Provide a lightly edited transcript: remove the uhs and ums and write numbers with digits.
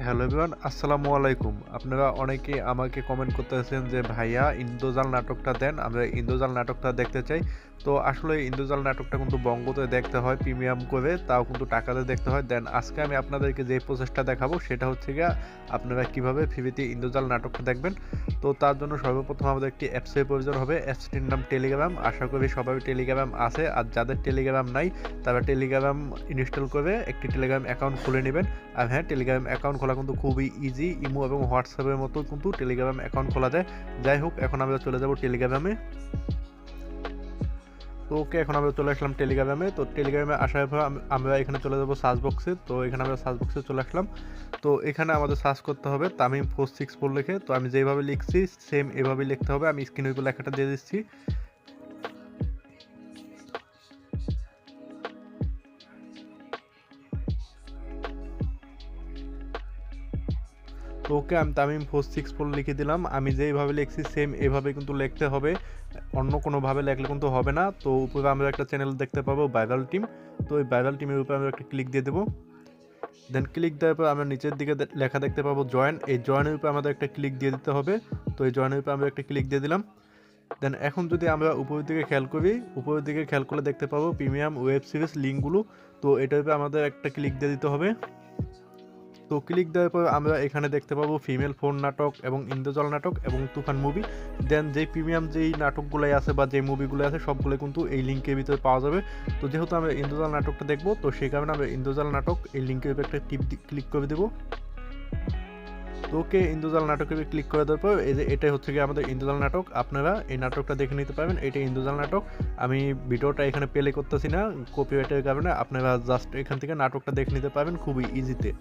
Hello everyone, আসসালামু আলাইকুম। আপনারা অনেকেই আমাকে কমেন্ট করতেছেন যে ভাইয়া ইন্দ্রজাল নাটকটা দেন, আমরা ইন্দ্রজাল নাটকটা দেখতে চাই। তো আসলে ইন্দ্রজাল নাটকটা কিন্তু বঙ্গতে দেখতে হয় প্রিমিয়াম করে, তাও কিন্তু টাকাতে দেখতে হয়। দেন আজকে আমি আপনাদেরকে যে প্রসেসটা দেখাবো সেটা হচ্ছে গিয়ে আপনারা কিভাবে ফ্রিতে ইন্দ্রজাল নাটকটা দেখবেন। তো তার জন্য সর্বপ্রথম আমাদের একটি অ্যাপসের প্রয়োজন হবে। অ্যাপসটির নাম টেলিগ্রাম। আশা করি সবাই টেলিগ্রাম আছে, আর যাদের টেলিগ্রাম নাই তারা টেলিগ্রাম ইনস্টল করে একটি টেলিগ্রাম অ্যাকাউন্ট খুলে নেবেন। আর হ্যাঁ, টেলিগ্রাম অ্যাকাউন্ট খোলা কিন্তু খুবই ইজি। ইমো এবং হোয়াটসঅ্যাপের মতো কিন্তু টেলিগ্রাম অ্যাকাউন্ট খোলা যায়। যাই হোক, এখন আমরা চলে যাব টেলিগ্রামে। তো ওকে, এখন আমরা চলে আসলাম টেলিগ্রামে। তো টেলিগ্রামে আসার পর আমরা এখানে চলে যাব সার্চ বক্সে। তো এখানে আমরা সার্চ বক্সে চলে আসলাম। তো এখানে আমাদের সার্চ করতে হবে তামিম464 লিখে। তো আমি যেভাবে লিখছি সেম এভাবেই লিখতে হবে। আমি স্ক্রিনের উপর লেখাটা দিয়ে দিচ্ছি। তো ওকে, আমি তামিম464 লিখে দিলাম। আমি যেইভাবে লিখছি সেম এভাবে কিন্তু লিখতে হবে, অন্য কোনোভাবে লেখলে কিন্তু হবে না। তো উপরে আমরা একটা চ্যানেল দেখতে পাবো ভাইরাল টিম। তো এই ভাইরাল টিমের উপরে আমরা একটা ক্লিক দিয়ে দেবো। দেন ক্লিক দেওয়ার পর আমরা নিচের দিকে লেখা দেখতে পাবো জয়েন। এই জয়েনের উপরে আমাদের একটা ক্লিক দিয়ে দিতে হবে। তো এই জয়েনের উপরে আমরা একটা ক্লিক দিয়ে দিলাম। দেন এখন যদি আমরা উপরের দিকে খেয়াল করি, উপরের দিকে খেয়াল করলে দেখতে পাবো প্রিমিয়াম ওয়েব সিরিজ লিঙ্কগুলো। তো এটার উপরে আমাদের একটা ক্লিক দিয়ে দিতে হবে। তো ক্লিক দেওয়ার পর আমরা এখানে দেখতে পাবো ফিমেল ফোন নাটক এবং ইন্দ্রজাল নাটক এবং তুফান মুভি। দেন যেই প্রিমিয়াম যেই নাটকগুলোই আছে বা যেই মুভিগুলো আছে সবগুলো কিন্তু এই লিঙ্কের ভিতরে পাওয়া যাবে। তো যেহেতু আমরা ইন্দ্রজাল নাটকটা দেখবো, তো সেই কারণে আমরা ইন্দ্রজাল নাটক এই লিঙ্কের উপর একটা ক্লিক করে দেবো। তো ওকে, ইন্দ্রজাল নাটকের ক্লিক করে দেওয়ার পর এই যে এটাই হচ্ছে গিয়ে আমাদের ইন্দ্রজাল নাটক। আপনারা এই নাটকটা দেখে নিতে পারবেন। এটা ইন্দ্রজাল নাটক। আমি ভিডিওটা এখানে প্লে করতেছি না কপিরাইটের কারণে। আপনারা জাস্ট এখান থেকে নাটকটা দেখে নিতে পারবেন খুবই ইজিতে।